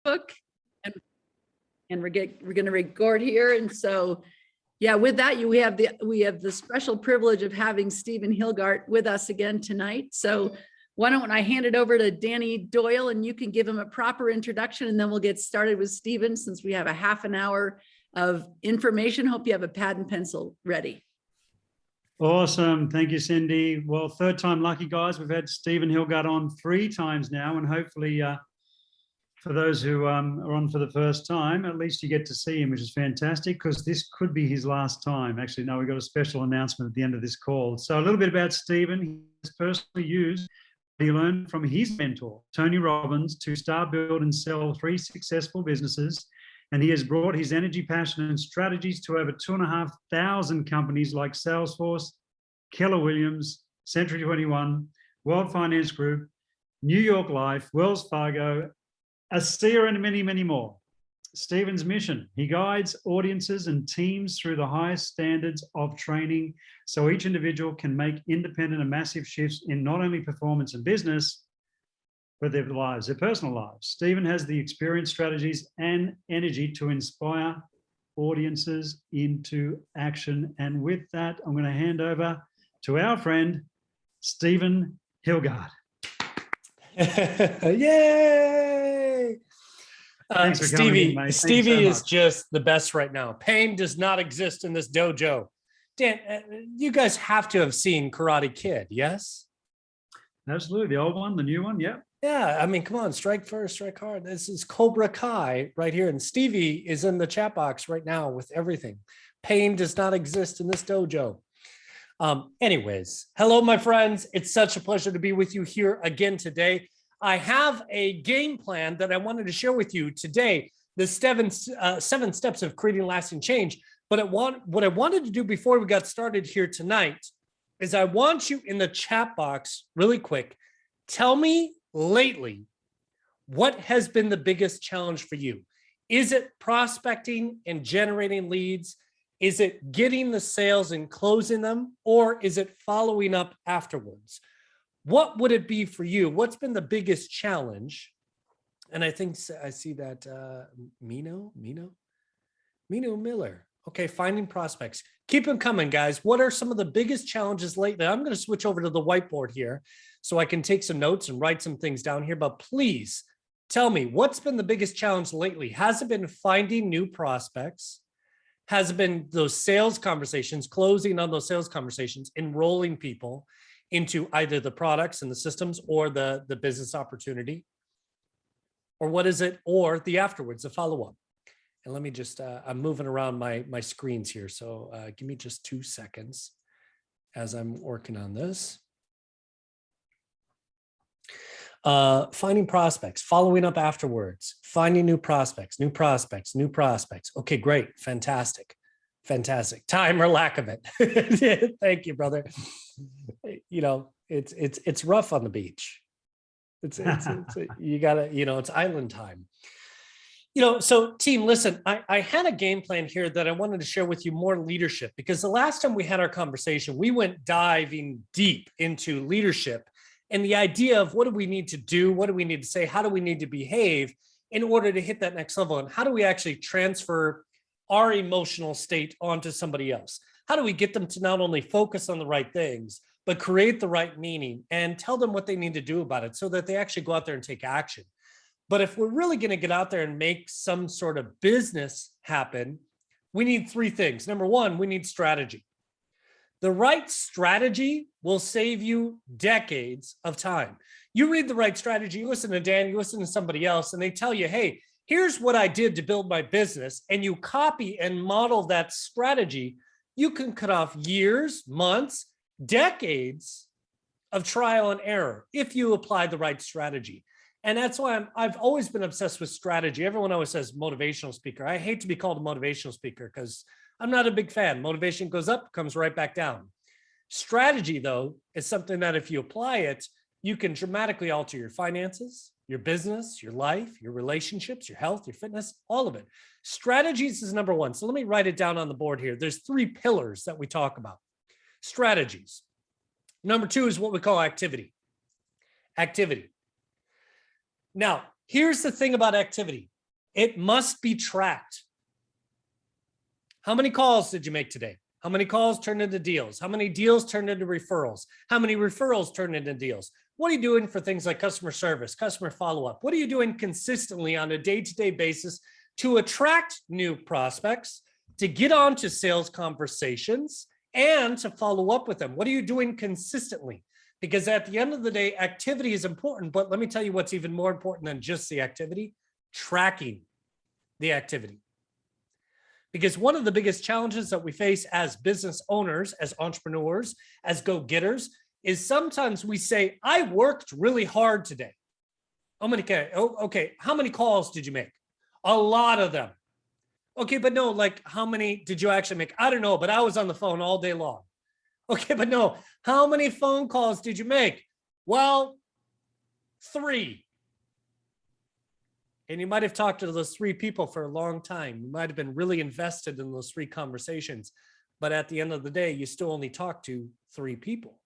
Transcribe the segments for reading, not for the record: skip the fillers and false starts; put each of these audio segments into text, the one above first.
Facebook, and we're going to record here. And so, yeah, with that, we have the special privilege of having Stephen Hilgart with us again tonight. So why don't I hand it over to Danny Doyle, and you can give him a proper introduction, and then we'll get started with Stephen, since we have a half an hour of information. Hope you have a pad and pencil ready. Awesome. Thank you, Cindy. Well, third time lucky, guys. We've had Stephen Hilgart on 3 times now, and hopefully for those who are on for the first time, at least you get to see him, which is fantastic, because this could be his last time. Actually, no, we've got a special announcement at the end of this call. So a little bit about Stephen. He has personally used what he learned from his mentor, Tony Robbins, to start, build, and sell 3 successful businesses. And he has brought his energy, passion, and strategies to over 2,500 companies like Salesforce, Keller Williams, Century 21, World Finance Group, New York Life, Wells Fargo, ASEA, and many, many more. Stephen's mission: he guides audiences and teams through the highest standards of training so each individual can make independent and massive shifts in not only performance and business, but their lives, their personal lives. Stephen has the experience, strategies, and energy to inspire audiences into action. And with that, I'm going to hand over to our friend, Stephen Hilgart. Yay! Thanks for Stevie, coming in, mate. Stevie is just the best right now. Pain does not exist in this dojo. Dan, you guys have to have seen Karate Kid, yes? Absolutely. The old one, the new one, yeah. Yeah, I mean, come on, strike first, strike hard. This is Cobra Kai right here. And Stevie is in the chat box right now with everything. Pain does not exist in this dojo. Anyways, hello, my friends. It's such a pleasure to be with you here again today. I have a game plan that I wanted to share with you today, the 7 steps of creating lasting change. But what I wanted to do before we got started here tonight is I want you in the chat box really quick. Tell me lately, what has been the biggest challenge for you? Is it prospecting and generating leads? Is it getting the sales and closing them? Or is it following up afterwards? What would it be for you? What's been the biggest challenge? And I think I see that Mino Miller. Okay, finding prospects. Keep them coming, guys. What are some of the biggest challenges lately? I'm going to switch over to the whiteboard here so I can take some notes and write some things down here. But please tell me, what's been the biggest challenge lately? Has it been finding new prospects? Has it been those sales conversations, closing on those sales conversations, enrolling people into either the products and the systems or the business opportunity? Or what is it? Or the afterwards, the follow-up? And let me just, I'm moving around my screens here. So give me just 2 seconds as I'm working on this. Finding prospects, following up afterwards, finding new prospects. Okay, great. Fantastic. Time or lack of it. Thank you, brother. You know, it's rough on the beach. You gotta, you know, it's island time. You know, so team, listen, I had a game plan here that I wanted to share with you, more leadership, because the last time we had our conversation, we went diving deep into leadership and the idea of what do we need to do? What do we need to say? How do we need to behave in order to hit that next level? And how do we actually transfer our emotional state onto somebody else? How do we get them to not only focus on the right things, but create the right meaning and tell them what they need to do about it so that they actually go out there and take action? But if we're really going to get out there and make some sort of business happen, we need 3 things. Number 1, we need strategy. The right strategy will save you decades of time. You read the right strategy, you listen to Dan, you listen to somebody else, and they tell you, hey, here's what I did to build my business, and you copy and model that strategy, you can cut off years, months, decades of trial and error if you apply the right strategy. And that's why I've always been obsessed with strategy. Everyone always says motivational speaker. I hate to be called a motivational speaker because I'm not a big fan. Motivation goes up, comes right back down. Strategy, though, is something that if you apply it, you can dramatically alter your finances, your business, your life, your relationships, your health, your fitness, all of it. Strategies is number 1. So let me write it down on the board here. There's 3 pillars that we talk about. Strategies. Number 2 is what we call activity. Activity. Now, here's the thing about activity. It must be tracked. How many calls did you make today? How many calls turned into deals? How many deals turned into referrals? How many referrals turned into deals? What are you doing for things like customer service, customer follow-up? What are you doing consistently on a day-to-day basis to attract new prospects, to get onto sales conversations, and to follow up with them? What are you doing consistently? Because at the end of the day, activity is important, but let me tell you what's even more important than just the activity: tracking the activity. Because one of the biggest challenges that we face as business owners, as entrepreneurs, as go-getters, is sometimes we say, I worked really hard today. Okay, how many calls did you make? A lot of them. Okay, but no, like how many did you actually make? I don't know, but I was on the phone all day long. Okay, but no, how many phone calls did you make? Well, 3. And you might have talked to those 3 people for a long time. You might have been really invested in those 3 conversations. But at the end of the day, you still only talk to 3 people.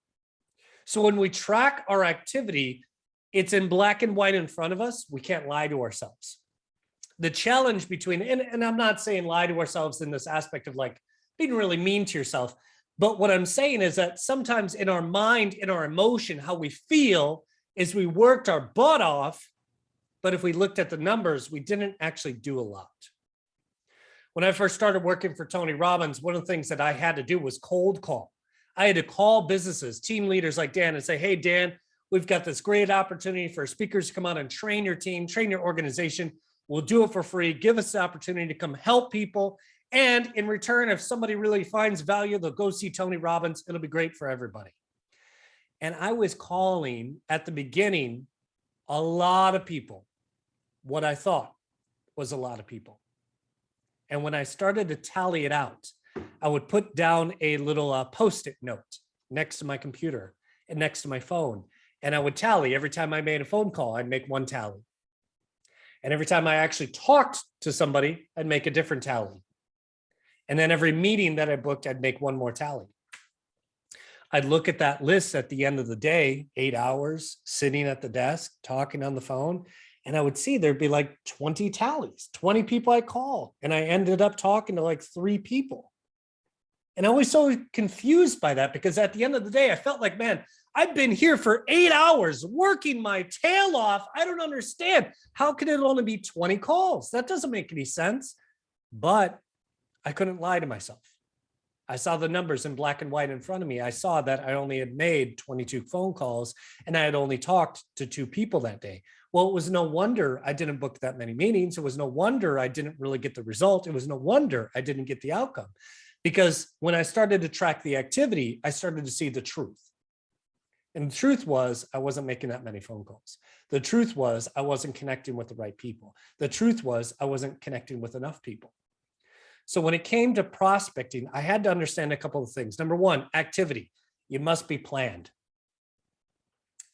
So when we track our activity, it's in black and white in front of us. We can't lie to ourselves. The challenge between, and I'm not saying lie to ourselves in this aspect of like being really mean to yourself, but what I'm saying is that sometimes in our mind, in our emotion, how we feel is we worked our butt off, but if we looked at the numbers, we didn't actually do a lot. When I first started working for Tony Robbins, one of the things that I had to do was cold call. I had to call businesses, team leaders like Dan, and say, hey, Dan, we've got this great opportunity for speakers to come out and train your team, train your organization. We'll do it for free. Give us the opportunity to come help people. And in return, if somebody really finds value, they'll go see Tony Robbins. It'll be great for everybody. And I was calling at the beginning a lot of people, what I thought was a lot of people. And when I started to tally it out, I would put down a little Post-it note next to my computer and next to my phone. And I would tally every time I made a phone call, I'd make 1 tally. And every time I actually talked to somebody, I'd make a different tally. And then every meeting that I booked, I'd make 1 more tally. I'd look at that list at the end of the day, 8 hours sitting at the desk, talking on the phone, and I would see there'd be like 20 tallies, 20 people I called. And I ended up talking to like 3 people. And I was so confused by that because at the end of the day, I felt like, man, I've been here for 8 hours working my tail off. I don't understand. How can it only be 20 calls? That doesn't make any sense. But I couldn't lie to myself. I saw the numbers in black and white in front of me. I saw that I only had made 22 phone calls and I had only talked to 2 people that day. Well, it was no wonder I didn't book that many meetings. It was no wonder I didn't really get the result. It was no wonder I didn't get the outcome. Because when I started to track the activity, I started to see the truth. And the truth was I wasn't making that many phone calls. The truth was I wasn't connecting with the right people. The truth was I wasn't connecting with enough people. So when it came to prospecting, I had to understand a couple of things. Number 1, activity. You must be planned.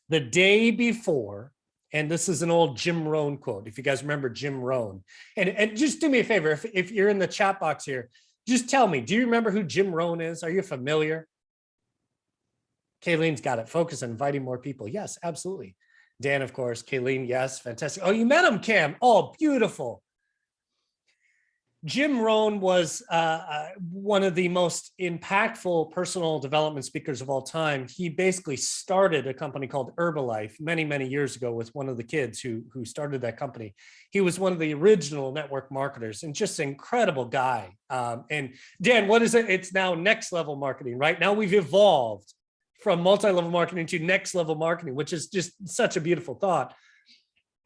The day before, and this is an old Jim Rohn quote, if you guys remember Jim Rohn. And just do me a favor, if you're in the chat box here, just tell me, do you remember who Jim Rohn is? Are you familiar? Kayleen's got it. Focus on inviting more people. Yes, absolutely. Dan, of course. Kayleen, yes, fantastic. Oh, you met him, Cam. Oh, beautiful. Jim Rohn was one of the most impactful personal development speakers of all time. He basically started a company called Herbalife many, many years ago with one of the kids who started that company. He was one of the original network marketers and just an incredible guy. And Dan, what is it? It's now next level marketing, right? Now we've evolved from multi-level marketing to next level marketing, which is just such a beautiful thought.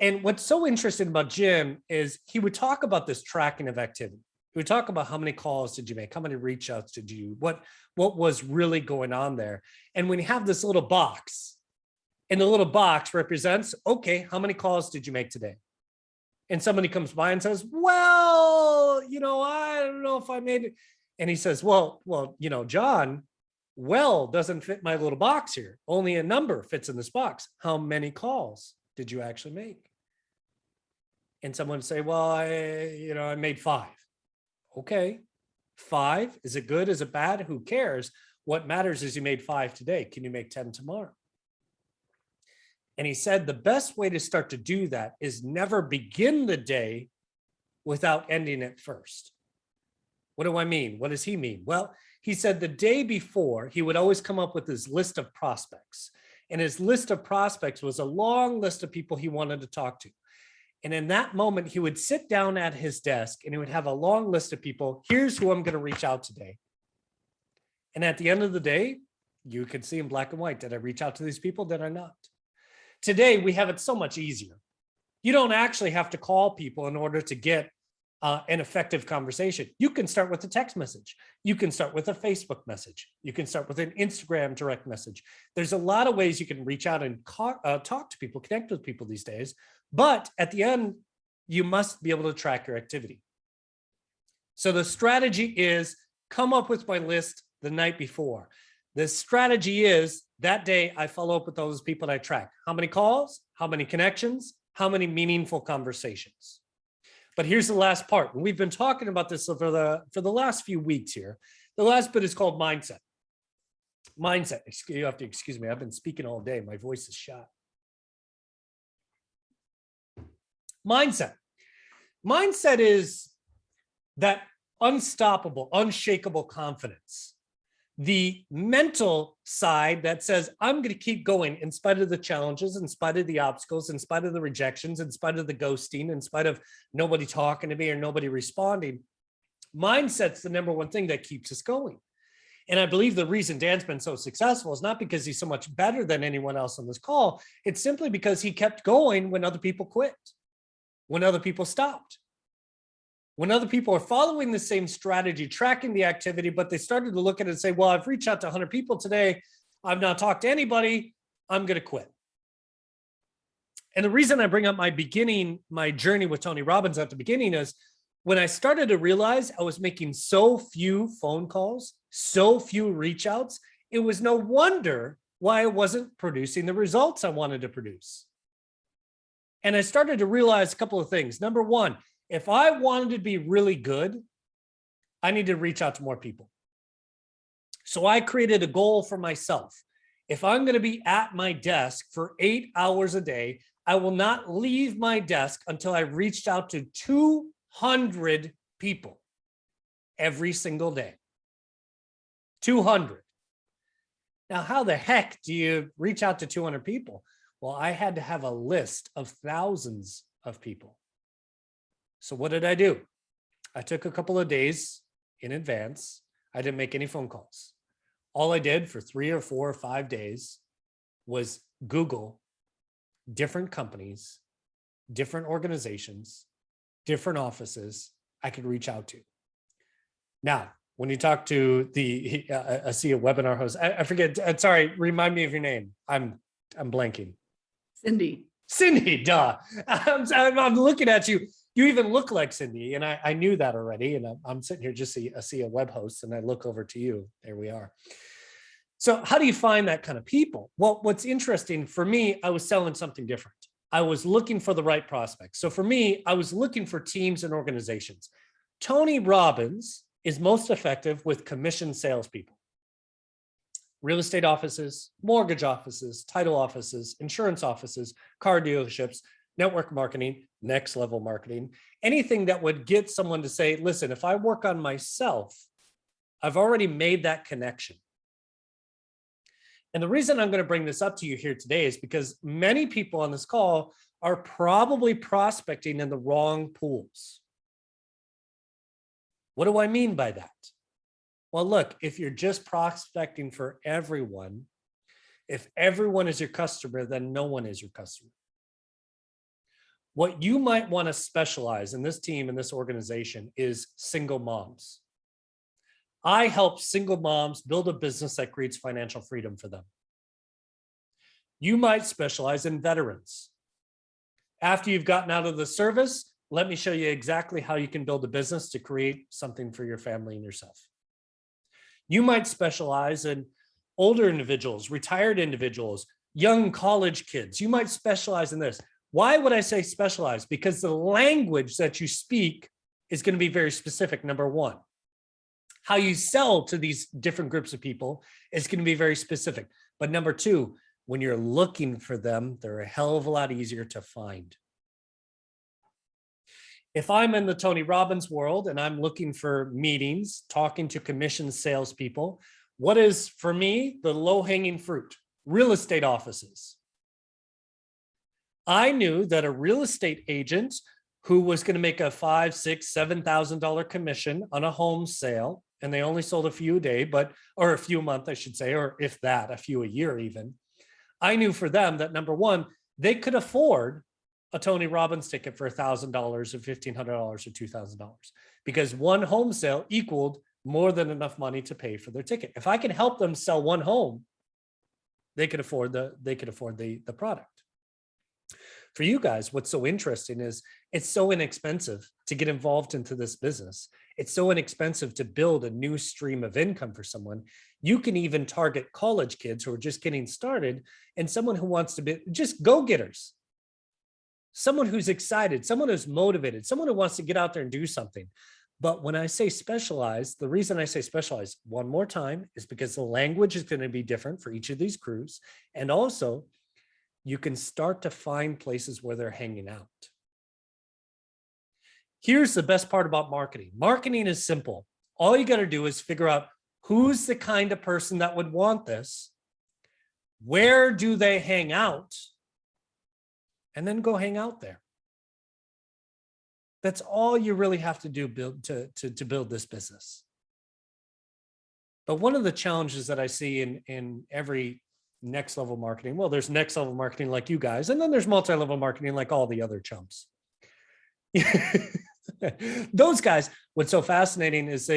And what's so interesting about Jim is he would talk about this tracking of activity. He would talk about how many calls did you make? How many reach outs did you, what was really going on there? And when you have this little box, and the little box represents, okay, how many calls did you make today? And somebody comes by and says, well, I don't know if I made it. And he says, well, John, well doesn't fit my little box here. Only a number fits in this box. How many calls did you actually make? And someone would say, well, I made 5. Okay, 5, is it good? Is it bad? Who cares? What matters is you made 5 today. Can you make 10 tomorrow? And he said the best way to start to do that is never begin the day without ending it first. What do I mean? What does he mean? Well, he said the day before, he would always come up with his list of prospects. And his list of prospects was a long list of people he wanted to talk to. And in that moment, he would sit down at his desk and he would have a long list of people. Here's who I'm going to reach out today. And at the end of the day, you could see in black and white, did I reach out to these people? Did I not? Today, we have it so much easier. You don't actually have to call people in order to get an effective conversation. You can start with a text message. You can start with a Facebook message. You can start with an Instagram direct message. There's a lot of ways you can reach out and talk to people, connect with people these days. But at the end, you must be able to track your activity. So the strategy is come up with my list the night before. The strategy is that day I follow up with those people I track. How many calls? How many connections? How many meaningful conversations? But here's the last part. We've been talking about this for the last few weeks here. The last bit is called mindset. Mindset. You have to excuse me. I've been speaking all day. My voice is shot. Mindset. Mindset is that unstoppable, unshakable confidence. The mental side that says, I'm going to keep going in spite of the challenges, in spite of the obstacles, in spite of the rejections, in spite of the ghosting, in spite of nobody talking to me or nobody responding. Mindset's the number one thing that keeps us going. And I believe the reason Dan's been so successful is not because he's so much better than anyone else on this call. It's simply because he kept going when other people quit, when other people stopped. When other people are following the same strategy, tracking the activity, but they started to look at it and say, well, I've reached out to 100 people today. I've not talked to anybody. I'm going to quit. And the reason I bring up my journey with Tony Robbins at the beginning is when I started to realize I was making so few phone calls, so few reach outs, it was no wonder why I wasn't producing the results I wanted to produce. And I started to realize a couple of things. Number one, if I wanted to be really good, I need to reach out to more people. So I created a goal for myself. If I'm going to be at my desk for 8 hours a day, I will not leave my desk until I've reached out to 200 people every single day. 200. Now, how the heck do you reach out to 200 people? Well, I had to have a list of thousands of people. So what did I do? I took a couple of days in advance. I didn't make any phone calls. All I did for 3 or 4 or 5 days was Google different companies, different organizations, different offices I could reach out to. Now, when you talk to I see a webinar host, I forget, sorry, remind me of your name. I'm blanking. Cindy, duh. I'm looking at you. You even look like Cindy, and I knew that already. And I'm sitting here just see a web host, and I look over to you. There we are. So how do you find that kind of people? Well, what's interesting for me, I was selling something different. I was looking for the right prospects. So for me, I was looking for teams and organizations. Tony Robbins is most effective with commission salespeople. Real estate offices, mortgage offices, title offices, insurance offices, car dealerships, network marketing, next level marketing, anything that would get someone to say, listen, if I work on myself, I've already made that connection. And the reason I'm going to bring this up to you here today is because many people on this call are probably prospecting in the wrong pools. What do I mean by that? Well, look, if you're just prospecting for everyone, if everyone is your customer, then no one is your customer. What you might want to specialize in this team, in this organization, is single moms. I help single moms build a business that creates financial freedom for them. You might specialize in veterans. After you've gotten out of the service, let me show you exactly how you can build a business to create something for your family and yourself. You might specialize in older individuals, retired individuals, young college kids. You might specialize in this. Why would I say specialize? Because the language that you speak is going to be very specific, number one. How you sell to these different groups of people is going to be very specific. But number two, when you're looking for them, they're a hell of a lot easier to find. If I'm in the Tony Robbins world and I'm looking for meetings, talking to commission salespeople, what is for me the low-hanging fruit? Real estate offices. I knew that a real estate agent who was going to make a $5,000, $6,000, $7,000 commission on a home sale, and they only sold a few a day, or a few a month, I should say, or if that, a few a year even. I knew for them that number one, they could afford a Tony Robbins ticket for $1,000 or $1,500 or $2,000 because one home sale equaled more than enough money to pay for their ticket. If I could help them sell one home, they could afford the product. For you guys, what's so interesting is it's so inexpensive to get involved into this business. It's so inexpensive to build a new stream of income for someone. You can even target college kids who are just getting started and someone who wants to be just go-getters. Someone who's excited, someone who's motivated, someone who wants to get out there and do something. But when I say specialized, the reason I say specialized one more time is because the language is going to be different for each of these crews. And also, you can start to find places where they're hanging out. Here's the best part about marketing. Marketing is simple. All you got to do is figure out who's the kind of person that would want this, where do they hang out, and then go hang out there. That's all you really have to do to build this business. But one of the challenges that I see in every next level marketing, well, there's next level marketing like you guys, and then there's multi-level marketing like all the other chumps. Those guys, what's so fascinating is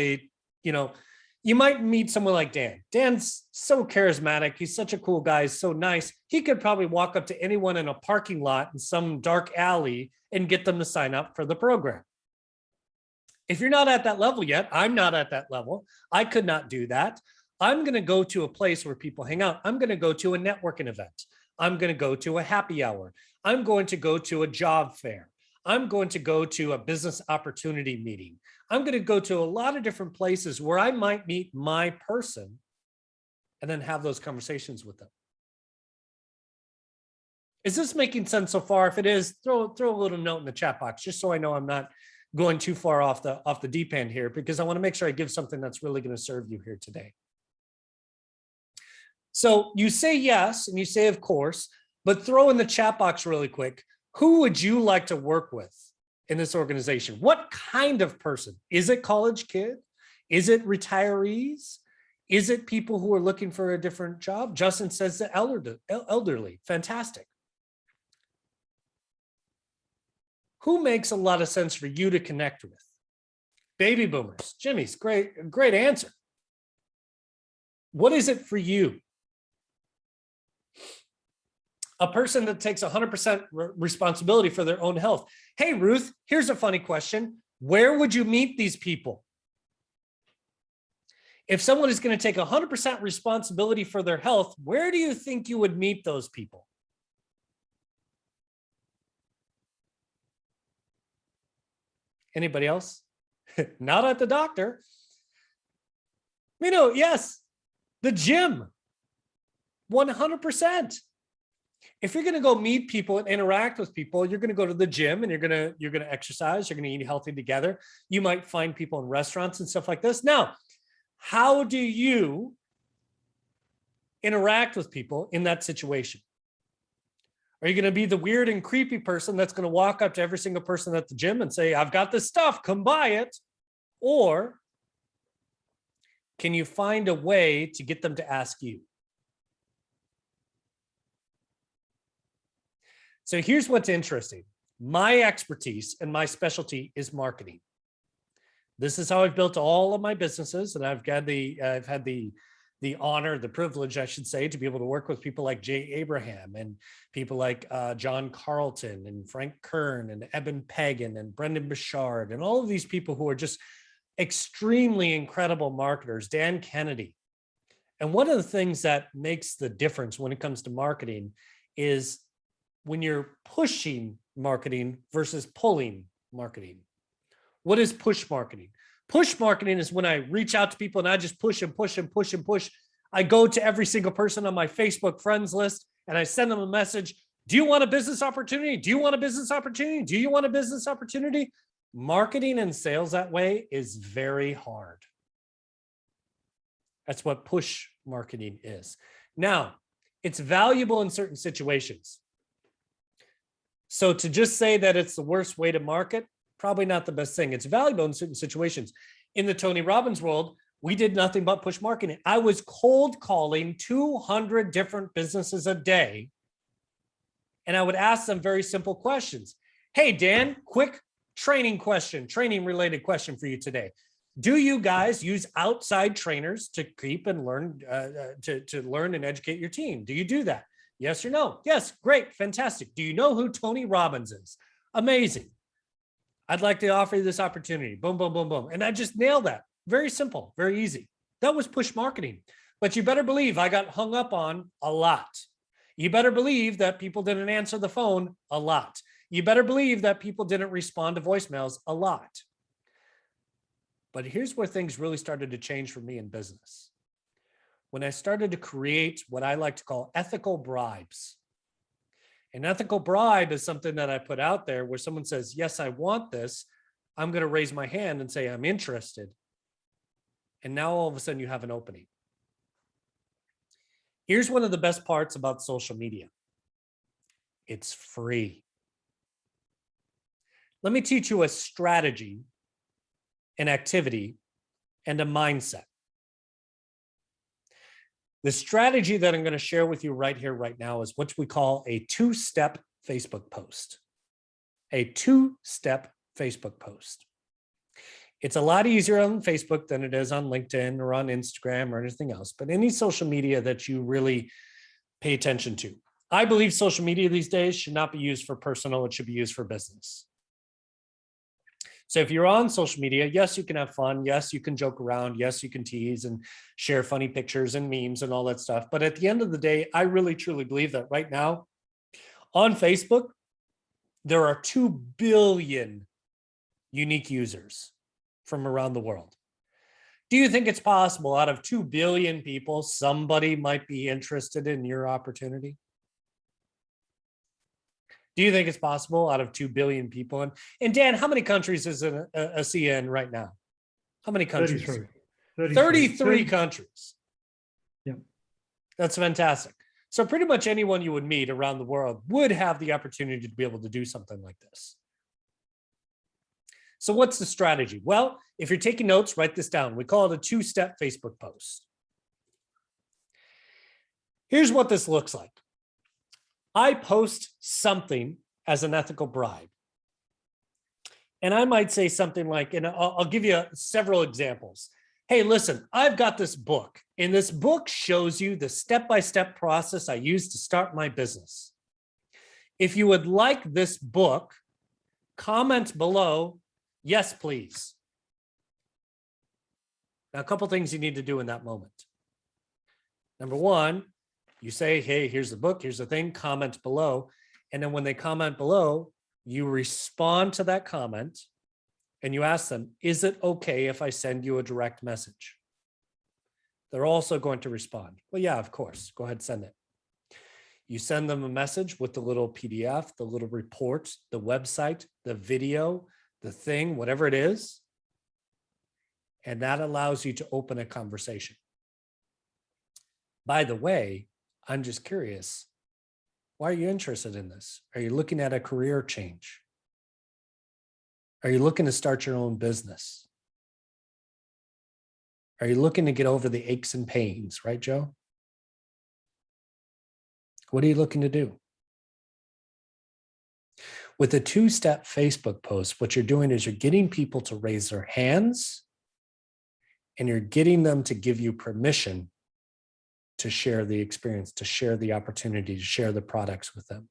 you might meet someone like Dan. Dan's so charismatic. He's such a cool guy. He's so nice. He could probably walk up to anyone in a parking lot in some dark alley and get them to sign up for the program. If you're not at that level yet, I'm not at that level. I could not do that. I'm going to go to a place where people hang out. I'm going to go to a networking event. I'm going to go to a happy hour. I'm going to go to a job fair. I'm going to go to a business opportunity meeting. I'm going to go to a lot of different places where I might meet my person and then have those conversations with them. Is this making sense so far? If it is, throw a little note in the chat box, just so I know I'm not going too far off the deep end here, because I want to make sure I give something that's really going to serve you here today. So you say yes, and you say, of course, but throw in the chat box really quick. Who would you like to work with in this organization? What kind of person? Is it college kid? Is it retirees? Is it people who are looking for a different job? Justin says the elderly. Fantastic. Who makes a lot of sense for you to connect with? Baby boomers. Jimmy's great answer. What is it for you? A person that takes 100% responsibility for their own health. Hey, Ruth, here's a funny question. Where would you meet these people? If someone is going to take 100% responsibility for their health, where do you think you would meet those people? Anybody else? Not at the doctor. Yes, the gym. 100%. If you're going to go meet people and interact with people, you're going to go to the gym and you're going to exercise, you're going to eat healthy together. You might find people in restaurants and stuff like this. Now, how do you interact with people in that situation? Are you going to be the weird and creepy person that's going to walk up to every single person at the gym and say, I've got this stuff, come buy it? Or can you find a way to get them to ask you? So here's what's interesting. My expertise and my specialty is marketing. This is how I've built all of my businesses, and I've had the honor, the privilege, I should say, to be able to work with people like Jay Abraham and people like John Carlton and Frank Kern and Eben Pagan and Brendan Bouchard and all of these people who are just extremely incredible marketers, Dan Kennedy. And one of the things that makes the difference when it comes to marketing is when you're pushing marketing versus pulling marketing. What is push marketing? Push marketing is when I reach out to people and I just push and push and push and push. I go to every single person on my Facebook friends list and I send them a message. Do you want a business opportunity? Do you want a business opportunity? Do you want a business opportunity? Marketing and sales that way is very hard. That's what push marketing is. Now, it's valuable in certain situations. So to just say that it's the worst way to market, probably not the best thing. It's valuable in certain situations. In the Tony Robbins world, we did nothing but push marketing. I was cold calling 200 different businesses a day. And I would ask them very simple questions. Hey, Dan, quick training related question for you today. Do you guys use outside trainers to keep and learn, to learn and educate your team? Do you do that? Yes or no? Yes, great, fantastic. Do you know who Tony Robbins is? Amazing. I'd like to offer you this opportunity. Boom, boom, boom, boom. And I just nailed that. Very simple, very easy. That was push marketing. But you better believe I got hung up on a lot. You better believe that people didn't answer the phone a lot. You better believe that people didn't respond to voicemails a lot. But here's where things really started to change for me in business. When I started to create what I like to call ethical bribes. An ethical bribe is something that I put out there where someone says, yes, I want this. I'm going to raise my hand and say, I'm interested. And now all of a sudden you have an opening. Here's one of the best parts about social media. It's free. Let me teach you a strategy, an activity, and a mindset. The strategy that I'm going to share with you right here, right now, is what we call a two-step Facebook post. A two-step Facebook post. It's a lot easier on Facebook than it is on LinkedIn or on Instagram or anything else, but any social media that you really pay attention to. I believe social media these days should not be used for personal, it should be used for business. So if you're on social media, yes, you can have fun. Yes, you can joke around. Yes, you can tease and share funny pictures and memes and all that stuff. But at the end of the day, I really, truly believe that right now on Facebook, there are 2 billion unique users from around the world. Do you think it's possible out of 2 billion people, somebody might be interested in your opportunity? Do you think it's possible out of 2 billion people? And Dan, how many countries is a CN right now? How many countries? 33 countries. Yeah. That's fantastic. So pretty much anyone you would meet around the world would have the opportunity to be able to do something like this. So what's the strategy? Well, if you're taking notes, write this down. We call it a two-step Facebook post. Here's what this looks like. I post something as an ethical bribe. And I might say something like, and I'll give you several examples. Hey, listen, I've got this book, and this book shows you the step-by-step process I use to start my business. If you would like this book, comment below, yes, please. Now, a couple things you need to do in that moment. Number one, you say, hey, here's the book, here's the thing, comment below. And then when they comment below, you respond to that comment and you ask them, is it okay if I send you a direct message? They're also going to respond. Well, yeah, of course, go ahead, send it. You send them a message with the little PDF, the little report, the website, the video, the thing, whatever it is. And that allows you to open a conversation. By the way, I'm just curious, why are you interested in this? Are you looking at a career change? Are you looking to start your own business? Are you looking to get over the aches and pains, right, Joe? What are you looking to do? With a two-step Facebook post, what you're doing is you're getting people to raise their hands and you're getting them to give you permission to share the experience, to share the opportunity, to share the products with them.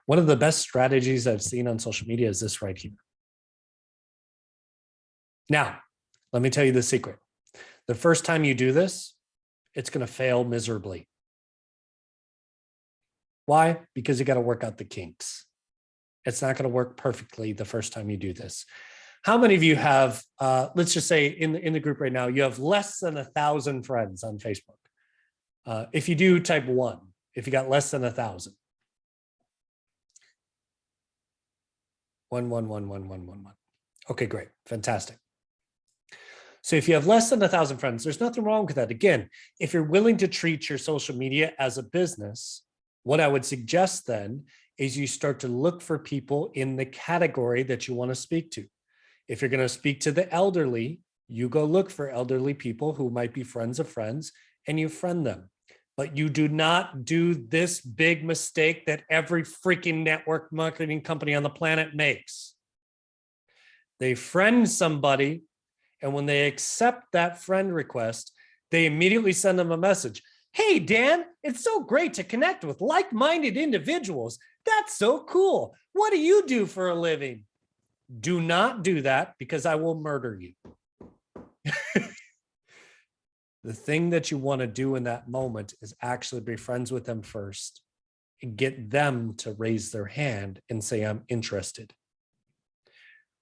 One of the best strategies I've seen on social media is this right here. Now, let me tell you the secret. The first time you do this, it's going to fail miserably. Why? Because you got to work out the kinks. It's not going to work perfectly the first time you do this. How many of you have, let's just say in the group right now, you have less than 1,000 friends on Facebook? If you do, type 1, if you got less than 1,000. 1. Okay, great. Fantastic. So if you have less than 1,000 friends, there's nothing wrong with that. Again, if you're willing to treat your social media as a business, what I would suggest then is you start to look for people in the category that you want to speak to. If you're going to speak to the elderly, you go look for elderly people who might be friends of friends and you friend them. But you do not do this big mistake that every freaking network marketing company on the planet makes. They friend somebody, and when they accept that friend request, they immediately send them a message. Hey, Dan, it's so great to connect with like-minded individuals. That's so cool. What do you do for a living? Do not do that because I will murder you. The thing that you want to do in that moment is actually be friends with them first and get them to raise their hand and say, I'm interested.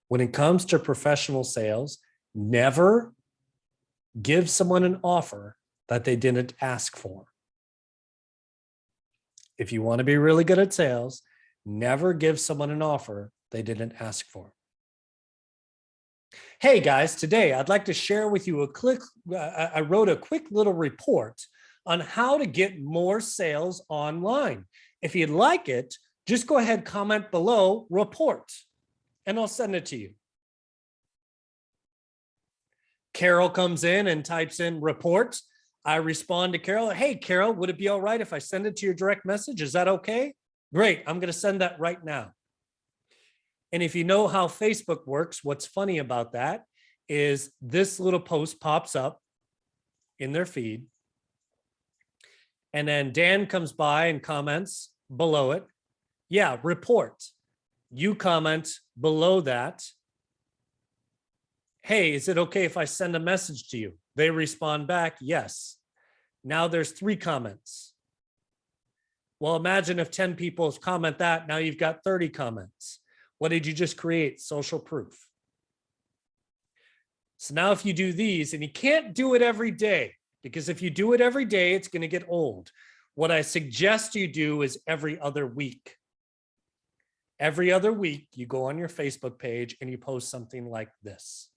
When it comes to professional sales, never give someone an offer that they didn't ask for. If you want to be really good at sales, never give someone an offer they didn't ask for. Hey guys, today I'd like to share with you I wrote a quick little report on how to get more sales online. If you'd like it, just go ahead, comment below, report, and I'll send it to you. Carol comes in and types in report. I respond to Carol. Hey, Carol, would it be all right if I send it to your direct message? Is that okay? Great. I'm going to send that right now. And if you know how Facebook works, what's funny about that is this little post pops up in their feed. And then Dan comes by and comments below it. Yeah, report. You comment below that. Hey, is it okay if I send a message to you? They respond back, yes. Now there's 3 comments. Well, imagine if 10 people comment that, now you've got 30 comments. What did you just create? Social proof. So now if you do these, and you can't do it every day, because if you do it every day, it's going to get old. What I suggest you do is every other week. Every other week, you go on your Facebook page and you post something like this.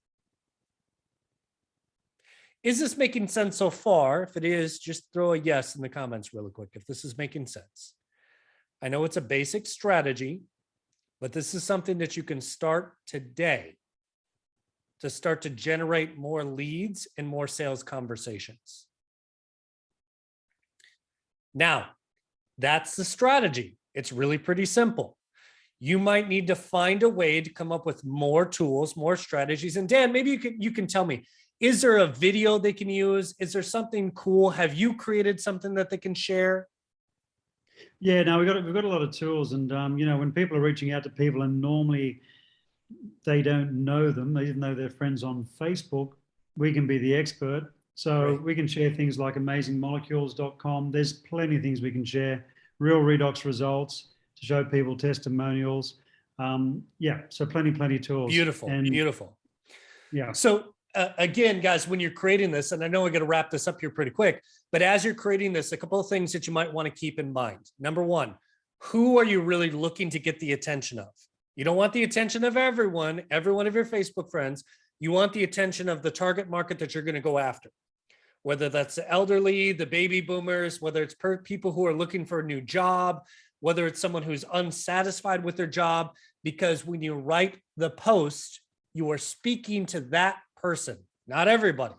Is this making sense so far? If it is, just throw a yes in the comments really quick if this is making sense. I know it's a basic strategy, but this is something that you can start today to start to generate more leads and more sales conversations. Now, that's the strategy. It's really pretty simple. You might need to find a way to come up with more tools, more strategies. And Dan, maybe you can tell me, is there a video they can use? Is there something cool? Have you created something that they can share? Yeah, no, we've got a lot of tools, and you know, when people are reaching out to people and normally they don't know them, even though they're friends on Facebook, we can be the expert. So Right. we can share things like amazingmolecules.com. There's plenty of things we can share. Real Redox results to show people testimonials. Yeah, so plenty of tools. Beautiful, And beautiful. yeah. So again, guys, when you're creating this, and I know we're going to wrap this up here pretty quick, but as you're creating this, a couple of things that you might want to keep in mind. Number one, who are you really looking to get the attention of? You don't want the attention of every one of your Facebook friends. You want the attention of the target market that you're going to go after, whether that's the elderly, the baby boomers, whether it's people who are looking for a new job, whether it's someone who's unsatisfied with their job, because when you write the post, you are speaking to that person, not everybody.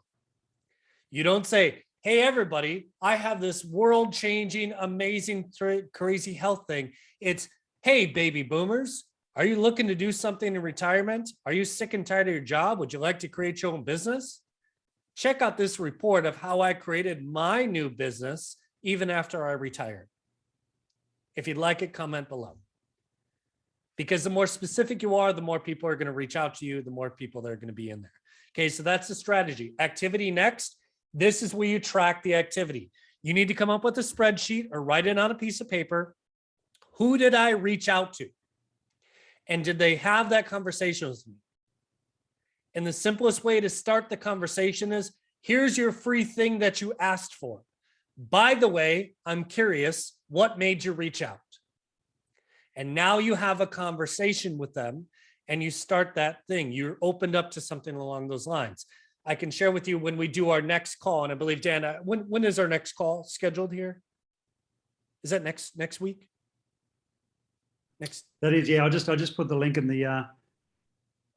You don't say, hey, everybody, I have this world-changing, amazing, crazy health thing. It's, hey, baby boomers, are you looking to do something in retirement? Are you sick and tired of your job? Would you like to create your own business? Check out this report of how I created my new business even after I retired. If you'd like it, comment below. Because the more specific you are, the more people are going to reach out to you, the more people that are going to be in there. Okay, so that's the strategy. Activity next. This is where you track the activity. You need to come up with a spreadsheet or write it on a piece of paper. Who did I reach out to? And did they have that conversation with me? And the simplest way to start the conversation is, here's your free thing that you asked for. By the way, I'm curious, what made you reach out? And now you have a conversation with them and you start that thing. You're opened up to something along those lines. I can share with you when we do our next call, and I believe, Dan, when is our next call scheduled here? Is that next week? Next, That is, yeah, I just put the link in the, up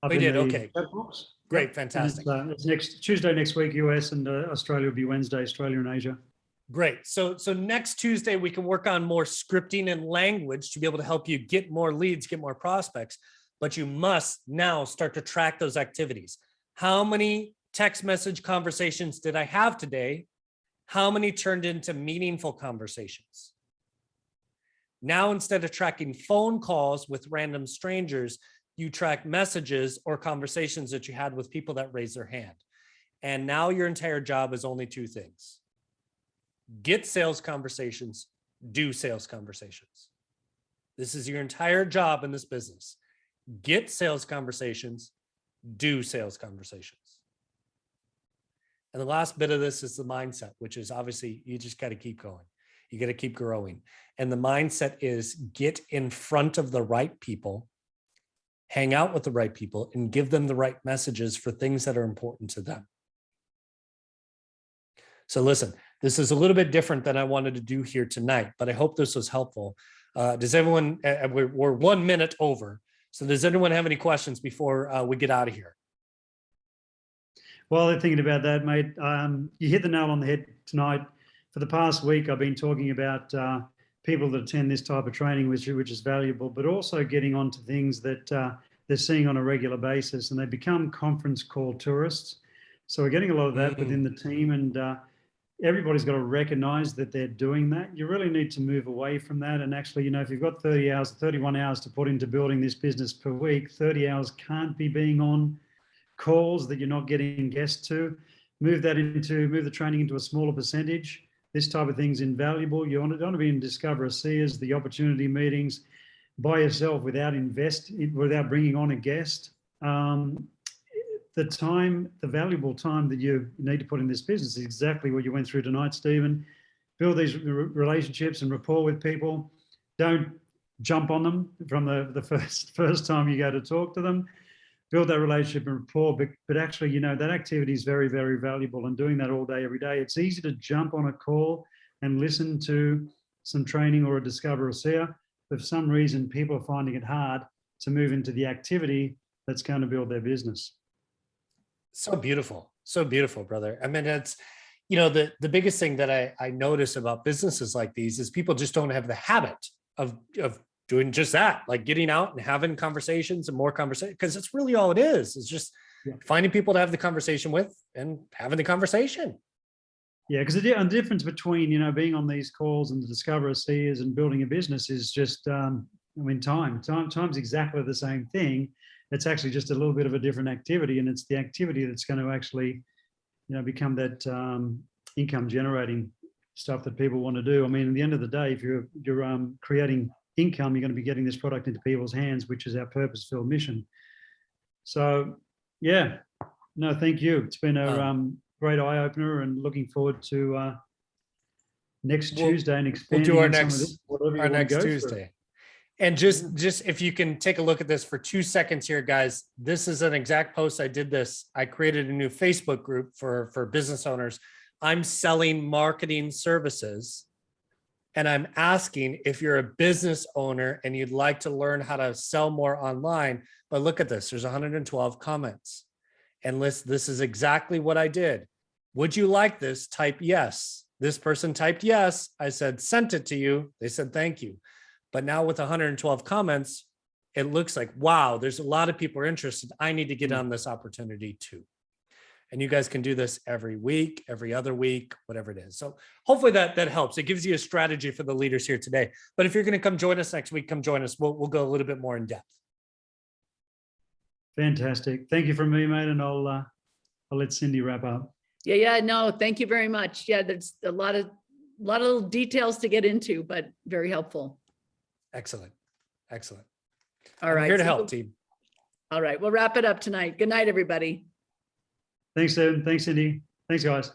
We in did, the okay. chat box. Great, Yep. And fantastic. It's next Tuesday next week, US, and Australia will be Wednesday, Australia and Asia. Great. So next Tuesday, we can work on more scripting and language to be able to help you get more leads, get more prospects, but you must now start to track those activities. How many text message conversations did I have today? How many turned into meaningful conversations? Now, instead of tracking phone calls with random strangers, you track messages or conversations that you had with people that raised their hand. And now your entire job is only two things: get sales conversations, do sales conversations. This is your entire job in this business. Get sales conversations, do sales conversations. And the last bit of this is the mindset, which is obviously you just got to keep going. You got to keep growing. And the mindset is get in front of the right people, hang out with the right people, and give them the right messages for things that are important to them. So listen, this is a little bit different than I wanted to do here tonight, but I hope this was helpful. Does everyone, we're 1 minute over. So does anyone have any questions before we get out of here? While they're thinking about that, mate, you hit the nail on the head tonight. For the past week, I've been talking about people that attend this type of training, which is valuable, but also getting onto things that they're seeing on a regular basis, and they become conference call tourists. So we're getting a lot of that within the team, and everybody's got to recognize that they're doing that. You really need to move away from that. And actually, if you've got 30 hours, 31 hours to put into building this business per week, 30 hours can't be being on calls that you're not getting guests to. Move the training into a smaller percentage. This type of thing's invaluable. You want to be in Discover a Seers, the opportunity meetings by yourself without bringing on a guest. The valuable time that you need to put in this business is exactly what you went through tonight, Stephen. Build these relationships and rapport with people. Don't jump on them from the first time you go to talk to them. Build that relationship and rapport, but actually, that activity is very, very valuable, and doing that all day, every day. It's easy to jump on a call and listen to some training or a Discover a Seer, but for some reason, people are finding it hard to move into the activity that's going to build their business. So beautiful, brother. I mean, it's, the biggest thing that I notice about businesses like these is people just don't have the habit of doing just that, like getting out and having conversations and more conversation, because it's really all it is. It's just finding people to have the conversation with and having the conversation. Yeah, because the difference between, being on these calls and the Discover a Seers and building a business is just, time's exactly the same thing. It's actually just a little bit of a different activity, and it's the activity that's going to actually, become that income generating stuff that people want to do. I mean, at the end of the day, if you're creating income, you're going to be getting this product into people's hands, which is our purpose-filled mission. So, yeah, no, thank you. It's been a great eye opener, and looking forward to next Tuesday and expanding. We'll do our next Tuesday. And just if you can take a look at this for 2 seconds here, guys, this is an exact post. I did this. I created a new Facebook group for business owners. I'm selling marketing services. And I'm asking if you're a business owner and you'd like to learn how to sell more online. But look at this, there's 112 comments. And this is exactly what I did. Would you like this? Type yes. This person typed yes. I said, sent it to you. They said, thank you. But now with 112 comments, it looks like, wow, there's a lot of people are interested. I need to get on this opportunity too. And you guys can do this every week, every other week, whatever it is. So hopefully that helps. It gives you a strategy for the leaders here today. But if you're going to come join us next week, come join us. We'll go a little bit more in depth. Fantastic. Thank you from me, mate. And I'll let Cindy wrap up. Yeah. No, thank you very much. Yeah, there's a lot of little details to get into, but very helpful. Excellent. All right. I'm here to help, team. All right. We'll wrap it up tonight. Good night, everybody. Thanks, Stephen. Thanks, Cindy. Thanks, guys.